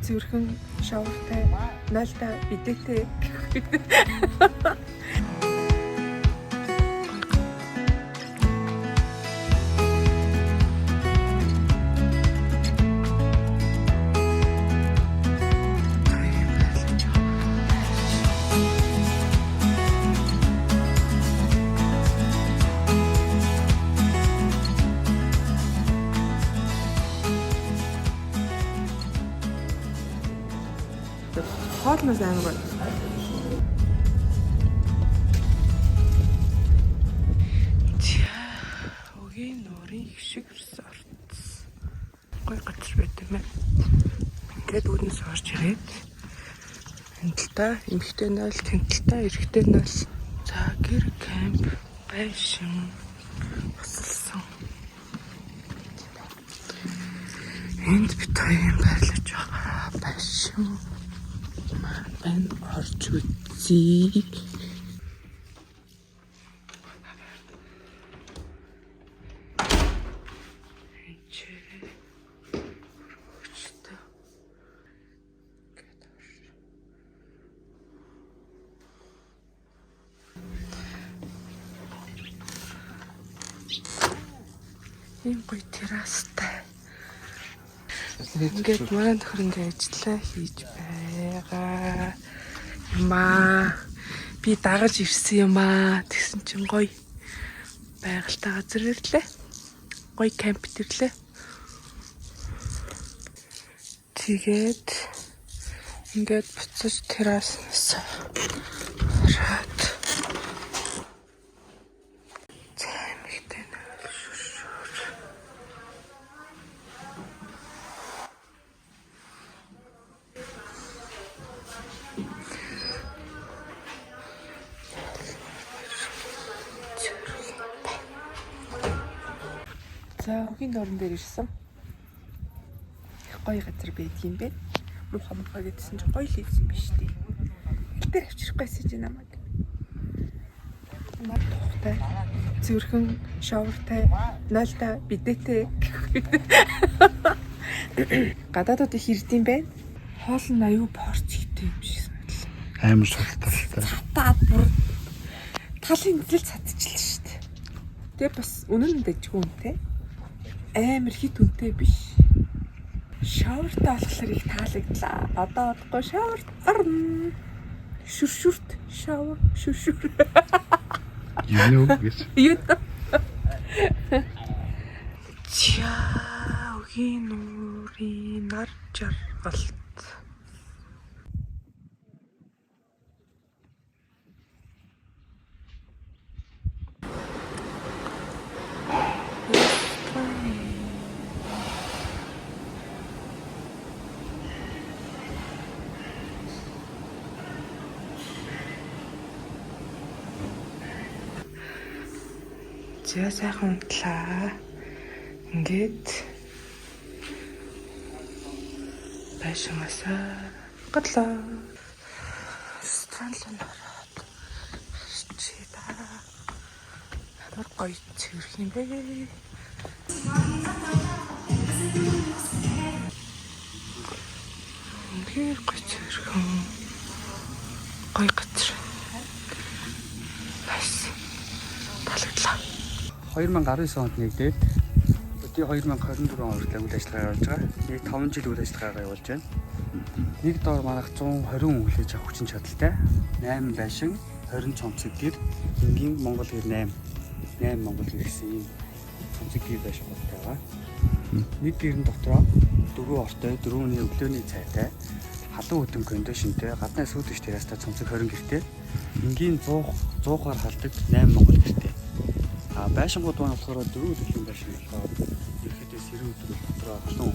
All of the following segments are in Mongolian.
цэвэрхэн шавартай, найлтай, бидэтэй. Хоолноос амар гоё. Өгийн нуурын их шиг resort. Гоё газар байт юм байна. Ингээд үүднээс орж ирээд хэнтэлтэй эмхтэй наал, тэнтэлтэй эрэгтэй наал. За гэр камп байшин босолсон. Энд бит хоёрын байрлаж байгаа байшин. And орж үзье. Ийм гоё террастай. Ингээд маань тохир ингээд ажиллаа хийж байгаа. Маа би дагаж ирсэн юм аа. Тэгсэн чинь гоё байгальтай газар ирлээ. Гоё камп ирлээ. Тэгээд ингээд буцаж терраснаас хараад за өгийн дорн дээр ирсэн. Их гоё газар байдгийм бэ. Муухай муухай гэдсэн чинь гоё л ийсэн биш үү? Хэл дээр авчрахгүйсэн чинь намайг. Мар тухтай, цэвэрхэн шавартай, найлтай, бидэтэй. Гадаадууд их ирдэм бэ. Хоол нь аюу порц ихтэй юм шиг санагдал. Амар шалтгаалтай. Цатаад бүр талын нэлэл цадчихлаа шүү дээ. Тэгээ бас үнэн дэжгүй үнтэй. Амар хит үнтэй биш. Шавартай болохоор их таалагдлаа. Одоо одохгүй шаварт орно. Шүршүрт шавар шүршүр. Юу гэж? Юу. Өгийн нуурын нар жаргалт. За сайхан унтлаа. Ингээд байшингаасаа гатлаа. Странлан хараад чи та амар гоё цэвэрх юм бэ. Ингээд гоё цэвэрхэн гоё газар. Nice. Талагдлаа. 2019 онд нэгдээд өдөө 2024 он хүртэл үйл ажиллагаа явуулж байгаа. Нэг 5 жил үйл ажиллагаагаа явуулж байна. Нэг доор манайх 120 хүлээж авах хүчин чадалтай. 8 байшин, 20 цомцог гэр, энгийн Монгол гэр 8 Монгол гэр гэсэн ийм цомцог гэр байшин байгаа. Нэг гэрэн дотроо 4 ортой, 4-ний өглөөний цайтай, халуун хөдөн кондишнтэй, гаднаа сүйдэж террастай цомцог 20 гэртэй. Энгийн 100-аар халдаг 8 Монгол гэртэй. Байшингууд маань болохоор 4 төрлийн байшин болохоор ерөөдөө сэрүүн өдрөл дотроо олон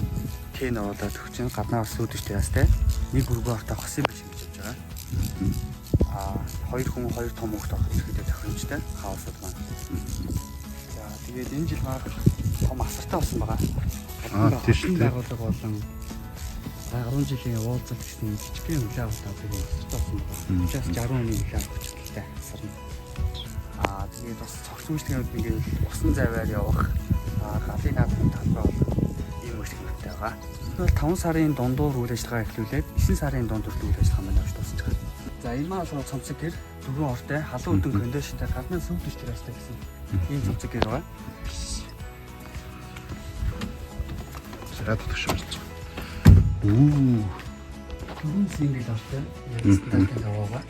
тэн оруулаад өгч чинь гаднаас сүйдэж террастай нэг өргөө автаа хосын байшин гэж явж байгаа. 2 хүн 2 том хүүхэд авах ерөөдөө тохиромжтой хаусууд маань. За тэгээд энэ жил маань том асартай болсон байгаа. Тийм байгууллага болон 10 жилийн уулзалт гэсэн жижигхэн хүлээ авалт авдаг юм асартай болсон байгаа. 60 хүний хүлээ авах хэрэгтэй асарна. Тэгээд бас цогц үйлчлэгүүд ингээд усан заваар явах галын наадмын талбай бол ийм үйлчлэгтэй байгаа. Тэгвэл 5 сарын дундуур үйл ажиллагаа эхлүүлээд 9 сарын дундуур үйл ажиллагаа маань явж дуусах. За энэ маань болохоор цомцог гэр дөрвөн ортой халуун өдөн кондишнтэй гаднаа сүм дэвч тэрастай гэсэн ийм цомцог гэр байгаа. За төгш болж байгаа. Дөрвөн сингл ортой стандартын даваага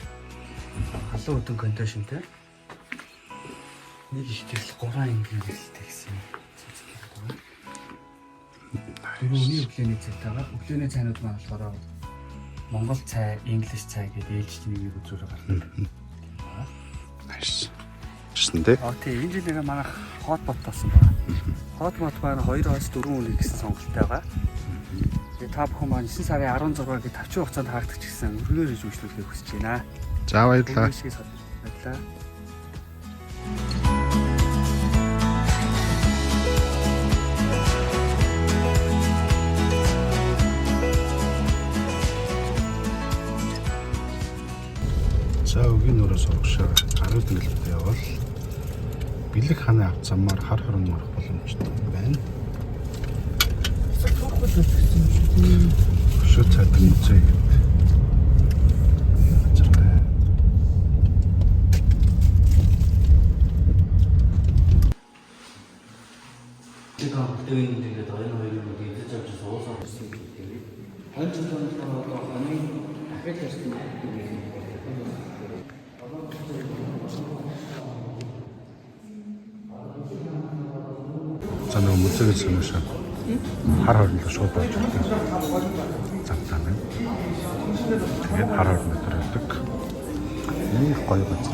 халуун өдөн кондишнтэй нэг их төрөл 3 ингийн хэлтэй гэсэн цомцог гэр байгаа. Дөрөвний өглөөний цайтайгаар өглөөний цайнууд маань болохоор Монгол цай, English цай гэдэг ээлжид нэг үзүүрээр гардаг. Nice. Тэсэндээ. Тийм энэ жил нэг манайх hot pot болсон байна. Hot pot маань 2-4 өдрийн гэсэн сонголттой байгаа. Тэгээ та бүхэн маань 9 сарын 16-ыг тавчин хугацаанд хаагдах ч гэсэн өргөнөөр иж үйлчлүүлэхийг хүсэж байна. За баярлалаа. Баярлалаа. За өгийн нөрөө сургашаа гарууд нэлээд явал бэлэг ханы авц замаар хар хорон марах боломжтой байна. Шүт цайд үзье. 제가 볼 때는 되게 다른 의견을 이제 좀 줘서 할 수 있게. 다른 점들도 아니 앞에 테스트 За нэг мөцөг санаашаа хар хоорондоо шууд болж байгаа. Завтаа байна. Тэгээд хар хоорондоо төрөлдөг. Нэг гоё бац.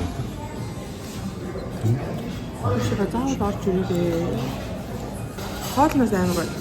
Өшөө заавал орж ирээ. Хоолноос амар гоё.